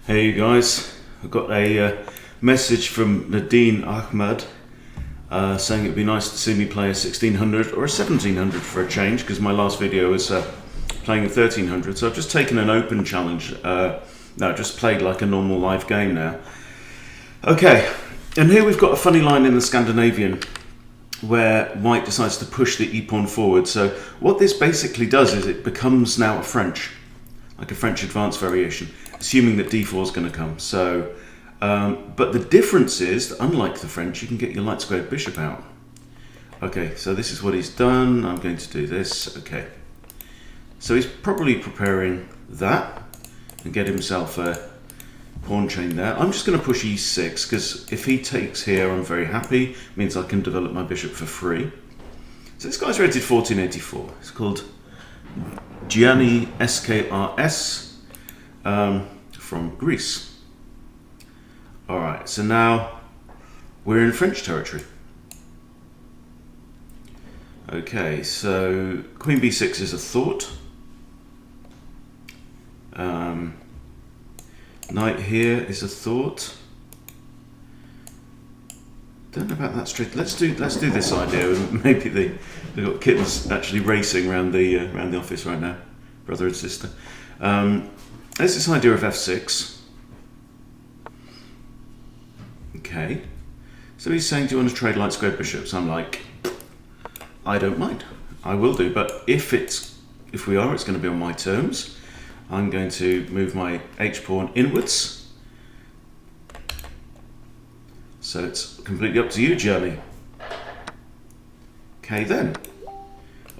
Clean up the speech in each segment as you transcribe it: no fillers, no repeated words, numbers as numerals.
Hey you guys, I've got a message from Nadine Ahmed saying it'd be nice to see me play a 1600 or a 1700 for a change, because my last video was playing a 1300, so I've just taken an open challenge. No, just played like a normal live game now. Okay, and here we've got a funny line in the Scandinavian where white decides to push the e-pawn forward. So what this basically does is it becomes now a French, like a French advanced variation, assuming that d4 is going to come. So, but the difference is that unlike the French, you can get your light squared bishop out. Okay, so this is what he's done. I'm going to do this. Okay, so he's probably preparing that and get himself a pawn chain there. I'm just going to push e6 because if he takes here, I'm very happy. It means I can develop my bishop for free. So this guy's rated 1484. It's called Gianni SKRS. From Greece. Alright, so now we're in French territory. Okay, so Queen b6 is a thought. Knight here is a thought. Don't know about that straight. Let's do this idea. Maybe they've got kittens actually racing around the office right now, brother and sister. There's this idea of f6. Okay, so he's saying, do you want to trade light squared bishops? I'm like, I don't mind. I will do, but if we are, it's going to be on my terms. I'm going to move my h pawn inwards. So it's completely up to you, Johnny. Okay then,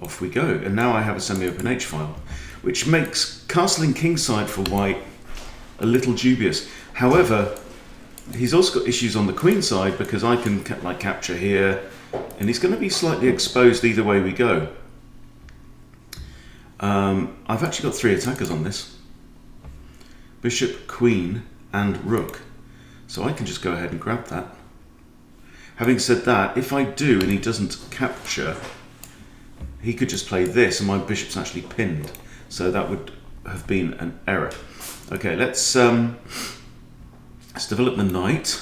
off we go. And now I have a semi-open h file, which makes castling kingside for white a little dubious. However, he's also got issues on the queen side because I can like capture here, and he's going to be slightly exposed either way we go. I've actually got three attackers on this: bishop, queen, and rook. So I can just go ahead and grab that. Having said that, if I do and he doesn't capture, he could just play this and my bishop's actually pinned. So that would have been an error. Okay, let's develop the knight.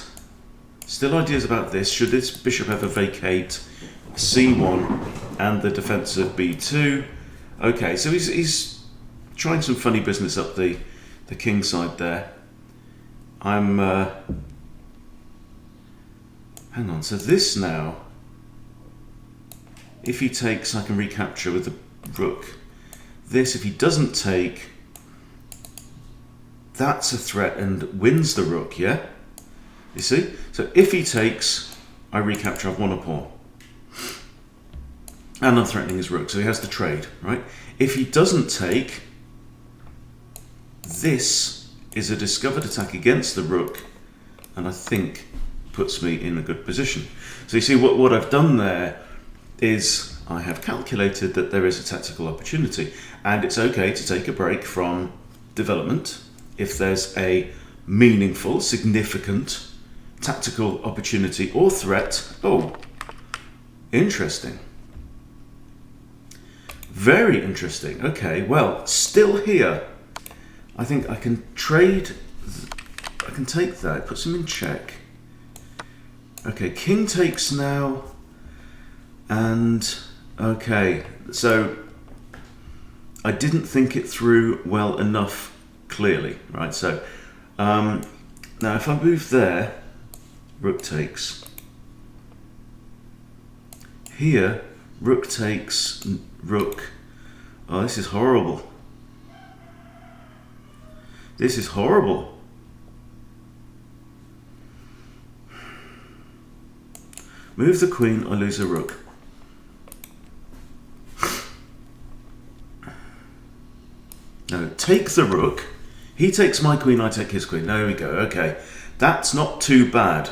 Still ideas about this. Should this bishop ever vacate c1 and the defense of b2? Okay, so he's trying some funny business up the king side there. I'm hang on. So this now, if he takes, I can recapture with the rook. This, if he doesn't take, that's a threat and wins the rook, yeah? You see? So if he takes, I recapture, I've won a pawn. And I'm threatening his rook, so he has to trade, right? If he doesn't take, this is a discovered attack against the rook, and I think puts me in a good position. So you see, what I've done there is I have calculated that there is a tactical opportunity, and it's okay to take a break from development if there's a meaningful, significant tactical opportunity or threat. Oh, interesting. Very interesting. Okay, well, still here. I think I can trade. I can take that, puts him in check. Okay, king takes now. And okay, so I didn't think it through well enough clearly, right? So now if I move there, rook takes. Here, rook takes, rook. Oh, this is horrible. This is horrible. Move the queen, I lose a rook. No, take the rook. He takes my queen, I take his queen. There we go. Okay, that's not too bad.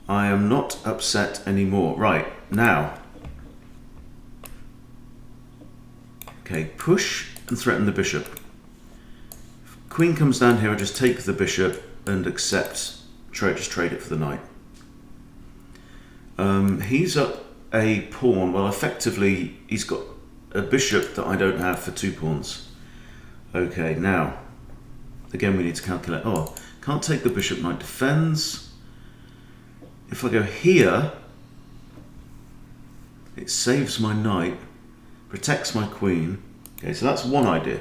I am not upset anymore. Right, now. Okay, push and threaten the bishop. If queen comes down here, I just take the bishop and accept. Just trade it for the knight. He's up a pawn. Well, effectively, he's got a bishop that I don't have for 2 pawns. Okay, now again we need to calculate. Oh, can't take the bishop, knight defends. If I go here, it saves my knight, protects my queen. Okay, so that's one idea.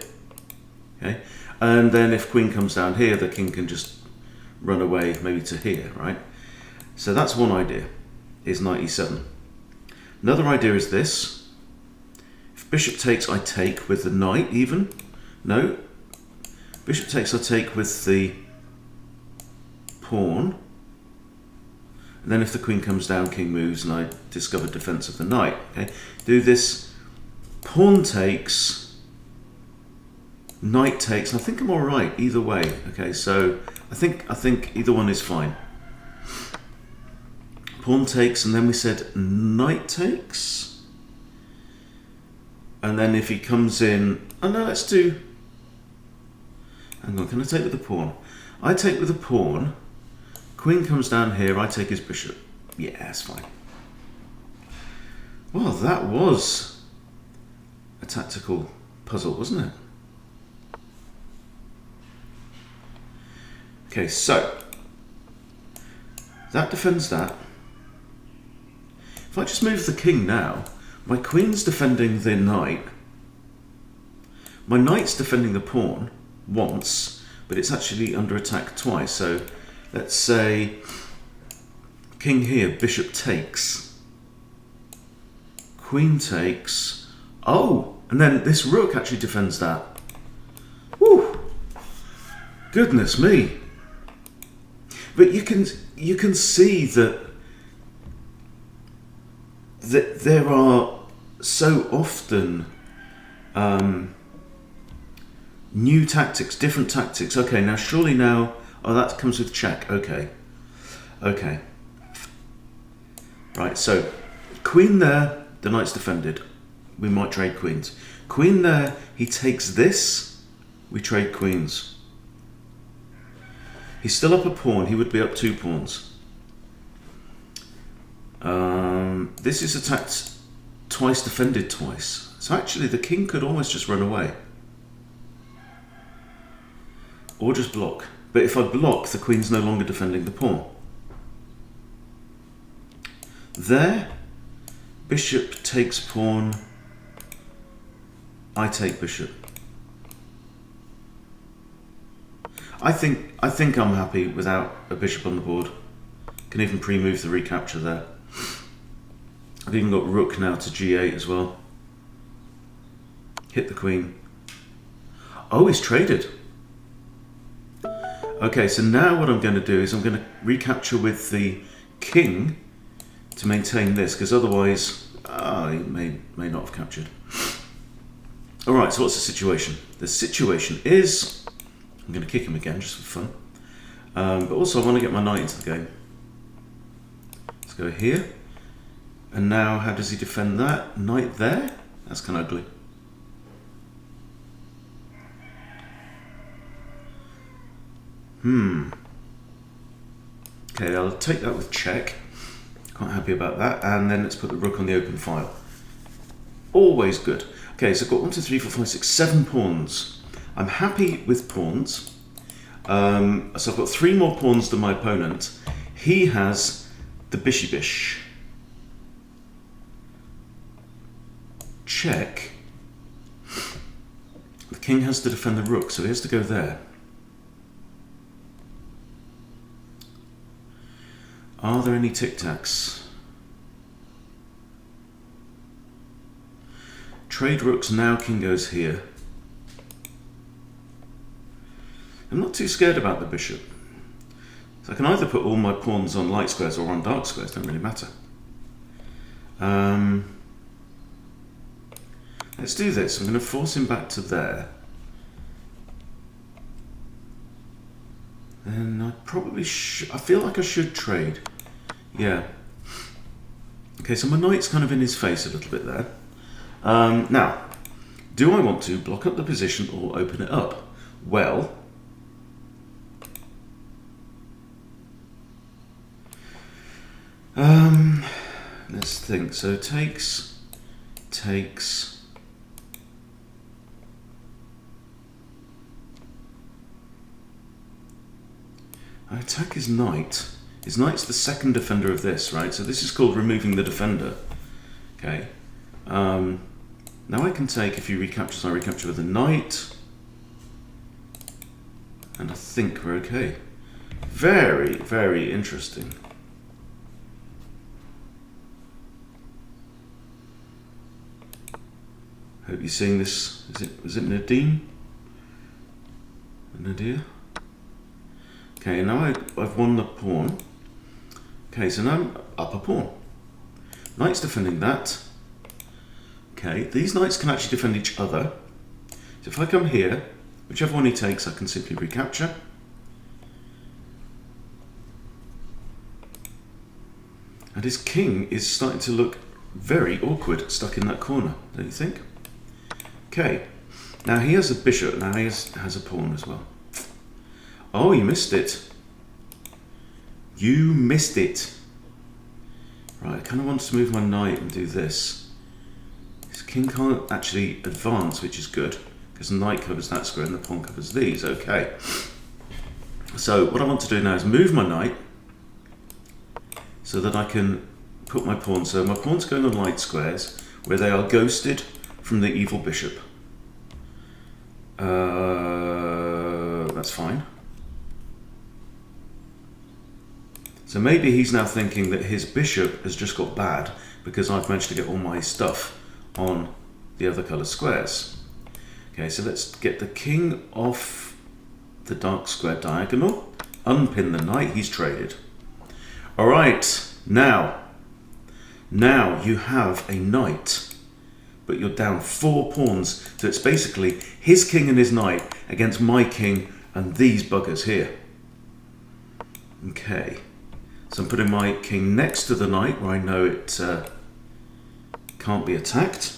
Okay, and then if queen comes down here, the king can just run away maybe to here, right? So that's one idea, is knight e7. Another idea is this. If bishop takes, I take with the knight even. No. Bishop takes, I take with the pawn. And then if the queen comes down, king moves, and I discover defense of the knight. Okay. Do this. Pawn takes, knight takes, and I think I'm all right either way. Okay, so I think either one is fine. Pawn takes, and then we said knight takes. And then if he comes in, oh no, let's do, hang on, can I take with the pawn? I take with the pawn, queen comes down here, I take his bishop. Yeah, that's fine. Well, that was a tactical puzzle, wasn't it? Okay, so that defends that. If I just move the king now, my queen's defending the knight. My knight's defending the pawn once, but it's actually under attack twice. So let's say king here, bishop takes, queen takes. Oh, and then this rook actually defends that. Woo! Goodness me! But you can see that there are so often new tactics, different tactics. Okay, now surely now, oh, that comes with check. Okay, okay. Right, so queen there, the knight's defended. We might trade queens. Queen there, he takes this, we trade queens. He's still up a pawn, he would be up 2 pawns. This is attacked twice, defended twice. So actually the king could almost just run away. Or just block. But if I block, the queen's no longer defending the pawn. There, bishop takes pawn, I take bishop. I think I'm happy without a bishop on the board. Can even pre-move the recapture there. I've even got rook now to g8 as well. Hit the queen. Oh, he's traded. Okay, so now what I'm going to do is I'm going to recapture with the king to maintain this, because otherwise he may not have captured. Alright, so what's the situation? The situation is, I'm going to kick him again just for fun, but also I want to get my knight into the game. Let's go here, and now how does he defend that? Knight there? That's kind of ugly. Okay, I'll take that with check. Quite happy about that. And then let's put the rook on the open file. Always good. Okay, so I've got 1, 2, 3, 4, 5, 6, 7 pawns. I'm happy with pawns. So I've got 3 more pawns than my opponent. He has the bishy-bish. Check. The king has to defend the rook, so he has to go there. Are there any tic-tacs? Trade rooks, now king goes here. I'm not too scared about the bishop. So I can either put all my pawns on light squares or on dark squares, don't really matter. Let's do this. I'm going to force him back to there. And I probably I feel like I should trade. Yeah. Okay, so my knight's kind of in his face a little bit there. Now, do I want to block up the position or open it up? Well, let's think. So takes. I attack his knight. His knight's the second defender of this, right? So this is called removing the defender. Okay. Now I can take, if he recaptures, I recapture with a knight. And I think we're okay. Very, very interesting. Hope you're seeing this. Is it Nadine? Nadia? Okay, now I've won the pawn. Okay, so now I'm up a pawn. Knight's defending that. Okay, these knights can actually defend each other. So if I come here, whichever one he takes, I can simply recapture. And his king is starting to look very awkward, stuck in that corner, don't you think? Okay, now he has a bishop, now he has a pawn as well. Oh, you missed it. You missed it. Right, I kind of want to move my knight and do this. His king can't actually advance, which is good, because the knight covers that square and the pawn covers these. Okay. So what I want to do now is move my knight so that I can put my pawn. So my pawn's going on light squares where they are ghosted from the evil bishop. That's fine. So maybe he's now thinking that his bishop has just got bad because I've managed to get all my stuff on the other colour squares. Okay, so let's get the king off the dark square diagonal, unpin the knight, he's traded. All right, now you have a knight, but you're down 4 pawns, so it's basically his king and his knight against my king and these buggers here. Okay. So I'm putting my king next to the knight where I know it can't be attacked.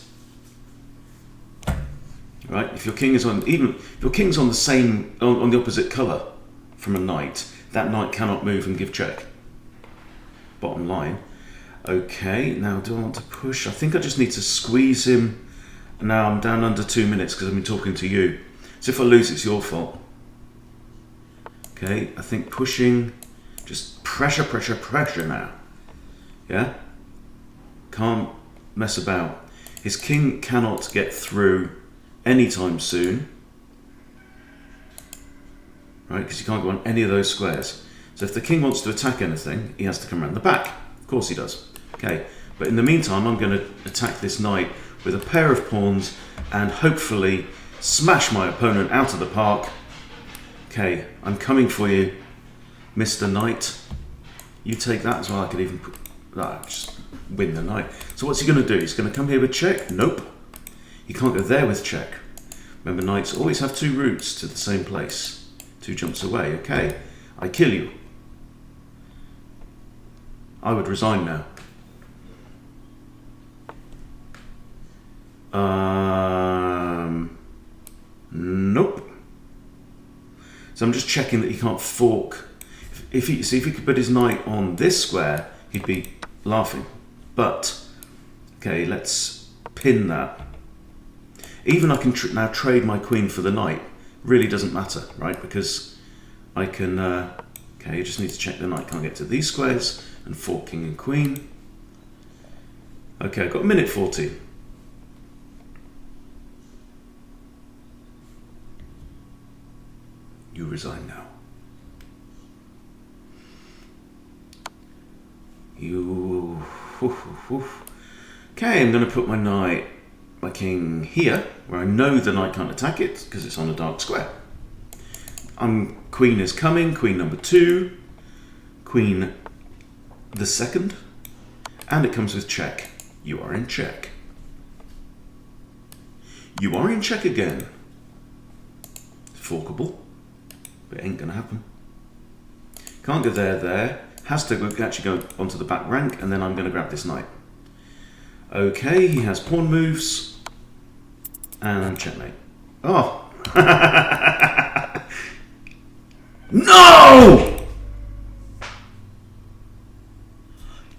Right? If your king is on, even if your king's on the same, on the opposite colour from a knight, that knight cannot move and give check. Bottom line. Okay, now do I want to push? I think I just need to squeeze him. Now I'm down under 2 minutes because I've been talking to you. So if I lose, it's your fault. Okay, I think pushing. Just pressure, pressure, pressure now. Yeah? Can't mess about. His king cannot get through anytime soon. Right? Because he can't go on any of those squares. So if the king wants to attack anything, he has to come around the back. Of course he does. Okay. But in the meantime, I'm going to attack this knight with a pair of pawns and hopefully smash my opponent out of the park. Okay. I'm coming for you. Mr. Knight, you take that as well. I could even put that, just win the knight. So what's he going to do? He's going to come here with check? Nope. He can't go there with check. Remember, knights always have 2 routes to the same place. 2 jumps away. Okay, I kill you. I would resign now. Nope. So I'm just checking that he can't fork. If he could put his knight on this square, he'd be laughing. But, okay, let's pin that. Even I can now trade my queen for the knight. Really doesn't matter, right? Because I can, okay, you just need to check the knight can't get to these squares and fork king and queen. Okay, I've got 1:40. You resign now. You. Okay, I'm going to put my king here, where I know the knight can't attack it because it's on a dark square. Queen is coming, queen number 2, queen the 2nd, and it comes with check. You are in check. You are in check again. Forkable, but it ain't going to happen. Can't go there. Has to actually go onto the back rank, and then I'm going to grab this knight. Okay, he has pawn moves, and checkmate. Oh! No!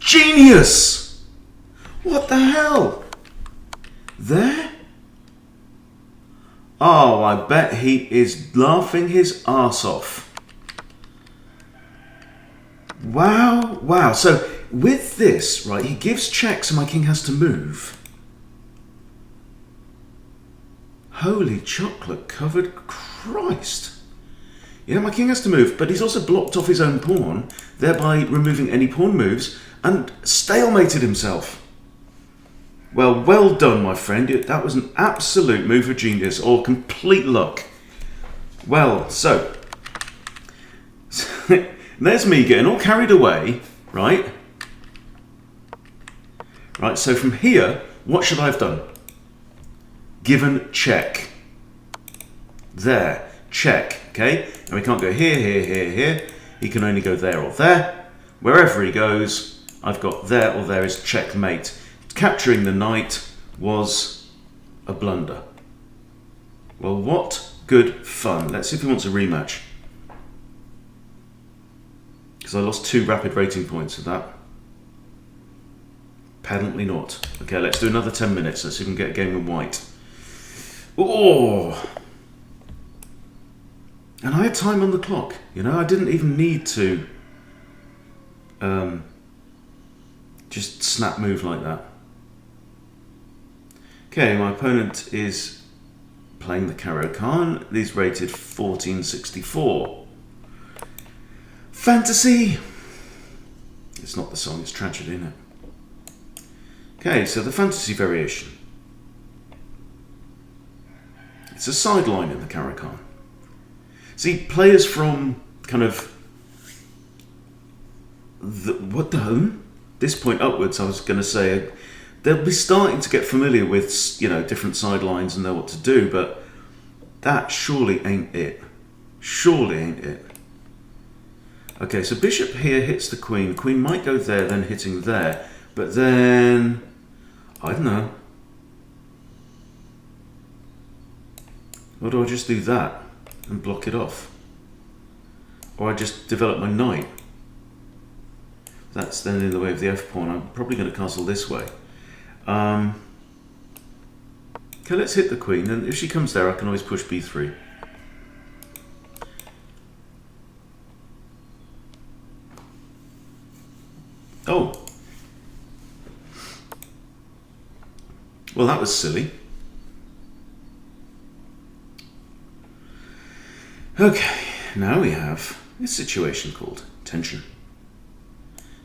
Genius! What the hell? There? Oh, I bet he is laughing his arse off. Wow, wow. So with this, right, he gives check, so my king has to move. Holy chocolate covered Christ. Yeah, my king has to move, but he's also blocked off his own pawn, thereby removing any pawn moves, and stalemated himself. Well, well done, my friend. That was an absolute move of genius, or complete luck. Well, so there's me getting all carried away, right? Right, so from here, what should I have done? Given check. There, check, okay? And we can't go here, here, here, here. He can only go there or there. Wherever he goes, I've got there or there is checkmate. Capturing the knight was a blunder. Well, what good fun. Let's see if he wants a rematch. Because I lost 2 rapid rating points of that. Apparently not. Okay, let's do another 10 minutes. Let's see if we can get a game of white. Oh! And I had time on the clock. You know, I didn't even need to just snap move like that. Okay, my opponent is playing the Caro-Kann. He's rated 1464. Fantasy! It's not the song, it's tragedy, isn't it? Okay, so the fantasy variation. It's a sideline in the Caro-Kann. See, players from kind of this point upwards, I was going to say, they'll be starting to get familiar with, you know, different sidelines and know what to do, but that surely ain't it. Surely ain't it. Okay, so bishop here hits the queen. Queen might go there, then hitting there, but then I don't know. Or do I just do that and block it off? Or I just develop my knight? That's then in the way of the f-pawn. I'm probably going to castle this way. Okay, let's hit the queen, and if she comes there I can always push b3. Oh! Well, that was silly. Okay, now we have a situation called tension.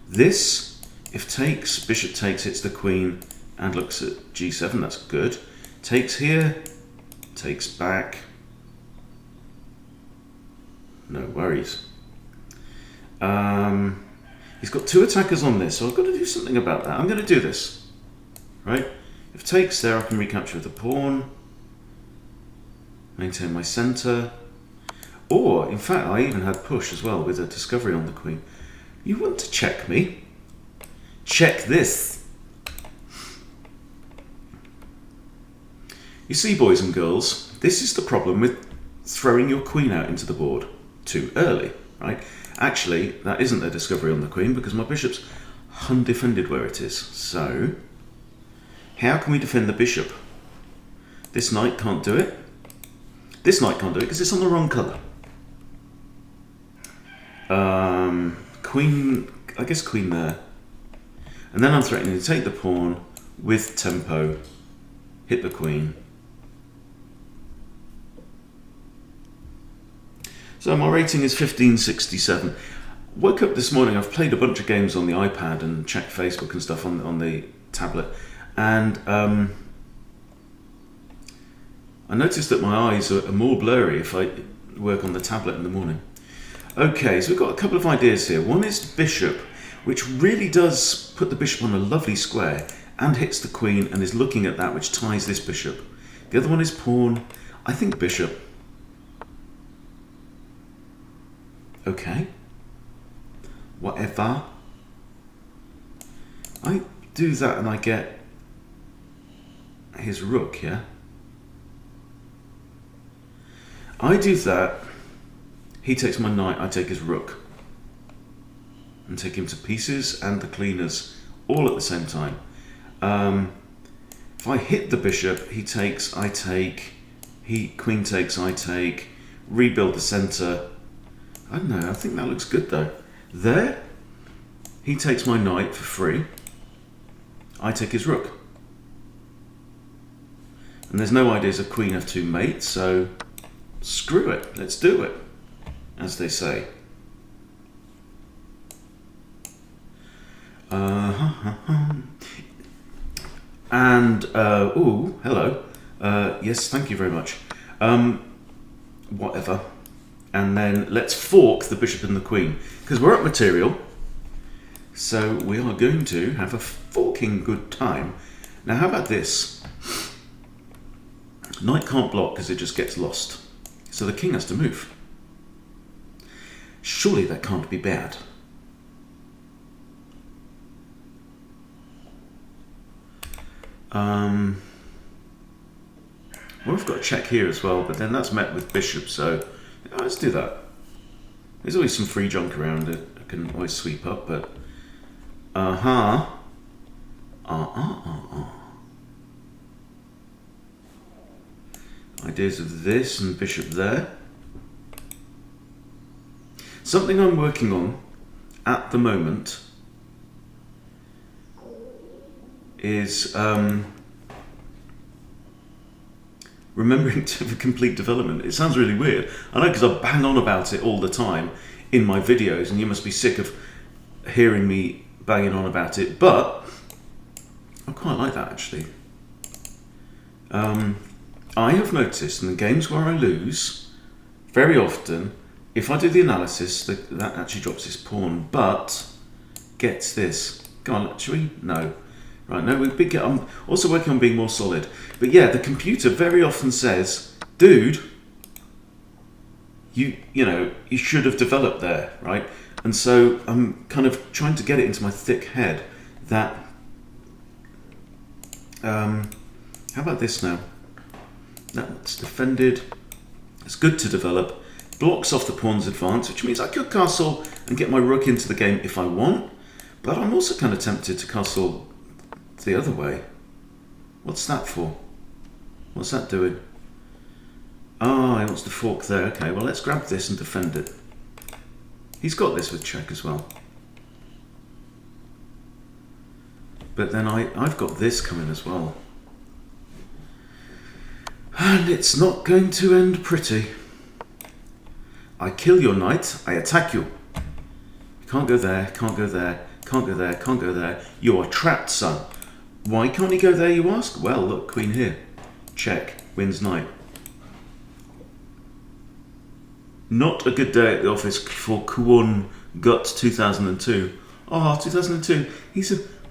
This, if takes, bishop takes, hits the queen and looks at g7, that's good. Takes here, takes back. No worries. He's got 2 attackers on this, so I've got to do something about that. I'm going to do this, right? If takes there, I can recapture the pawn, maintain my center. Or, in fact, I even had push as well with a discovery on the queen. You want to check me? Check this. You see, boys and girls, this is the problem with throwing your queen out into the board too early, right? Actually, that isn't a discovery on the queen because my bishop's undefended where it is. So, how can we defend the bishop? This knight can't do it. This knight can't do it because it's on the wrong colour. Queen, I guess queen there. And then I'm threatening to take the pawn with tempo, hit the queen. So my rating is 1567. Woke up this morning, I've played a bunch of games on the iPad and checked Facebook and stuff on the tablet, and I noticed that my eyes are more blurry if I work on the tablet in the morning. Okay, so we've got a couple of ideas here. One is bishop, which really does put the bishop on a lovely square and hits the queen and is looking at that, which ties this bishop. The other one is pawn. I think bishop. Okay. Whatever. I do that and I get his rook, yeah? I do that. He takes my knight, I take his rook. And take him to pieces and the cleaners all at the same time. If I hit the bishop, he takes, I take, queen takes, I take, rebuild the center. I don't know, I think that looks good though. There, He takes my knight for free. I take his rook. And there's no ideas of queen f2 mate, so screw it. Let's do it, as they say. And, ooh, hello. Yes, thank you very much. Whatever. And then let's fork the bishop and the queen, because we're up material. So we are going to have a forking good time. Now, how about this? Knight can't block because it just gets lost. So the king has to move. Surely that can't be bad. Well, we've got a check here as well, but then that's met with bishop, so yeah, let's do that. There's always some free junk around it. I can always sweep up, but ideas of this and bishop there. Something I'm working on at the moment is remembering to have a complete development. It sounds really weird. I know, because I bang on about it all the time in my videos, and you must be sick of hearing me banging on about it, but I quite like that, actually. I have noticed in the games where I lose, very often, if I do the analysis, that actually drops his pawn, but gets this. Go on, should we? No. Right, no, I'm also working on being more solid. But yeah, the computer very often says, dude, you know, you should have developed there, right? And so I'm kind of trying to get it into my thick head that, how about this now? That's defended. It's good to develop. Blocks off the pawn's advance, which means I could castle and get my rook into the game if I want. But I'm also kind of tempted to castle the other way. What's that for? What's that doing? Ah, he wants to fork there. Okay, well, let's grab this and defend it. He's got this with check as well. But then I've got this coming as well. And it's not going to end pretty. I kill your knight, I attack you. Can't go there, can't go there, can't go there, can't go there. You are trapped, son. Why can't he go there, you ask? Well, look, queen here. Check, wins knight. Not a good day at the office for Kwon Gut 2002. Oh, 2002.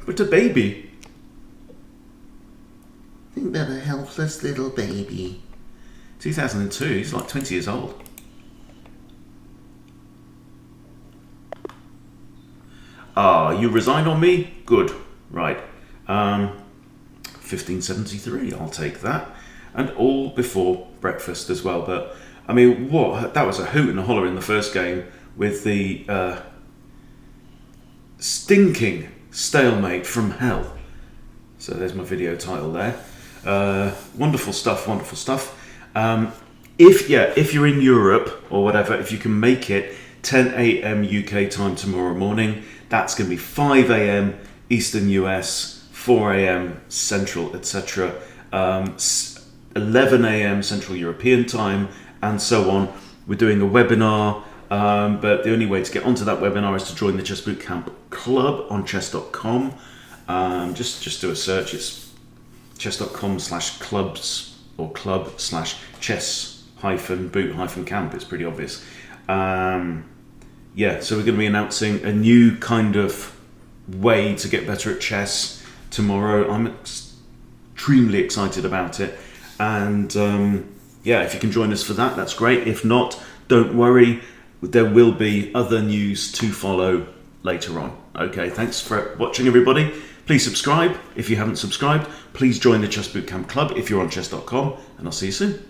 But a baby. Think about a helpless little baby. 2002, he's like 20 years old. Ah, you resign on me? Good. Right. 1573, I'll take that. And all before breakfast as well. But, I mean, that was a hoot and a holler in the first game with the stinking stalemate from hell. So there's my video title there. Wonderful stuff, wonderful stuff. If you're in Europe or whatever, if you can make it 10 a.m. UK time tomorrow morning, that's going to be 5 a.m. Eastern US, 4 a.m. Central, etc. 11 a.m. Central European time, and so on. We're doing a webinar, but the only way to get onto that webinar is to join the Chess Bootcamp Club on chess.com. Just do a search. It's chess.com/clubs or club/chess-boot-camp. It's pretty obvious. Yeah, so we're going to be announcing a new kind of way to get better at chess tomorrow. I'm extremely excited about it, and yeah, if you can join us for that, that's great. If not, don't worry, there will be other news to follow later on. Okay, thanks for watching, everybody. Please subscribe if you haven't subscribed. Please join the Chess Bootcamp Club if you're on chess.com, and I'll see you soon.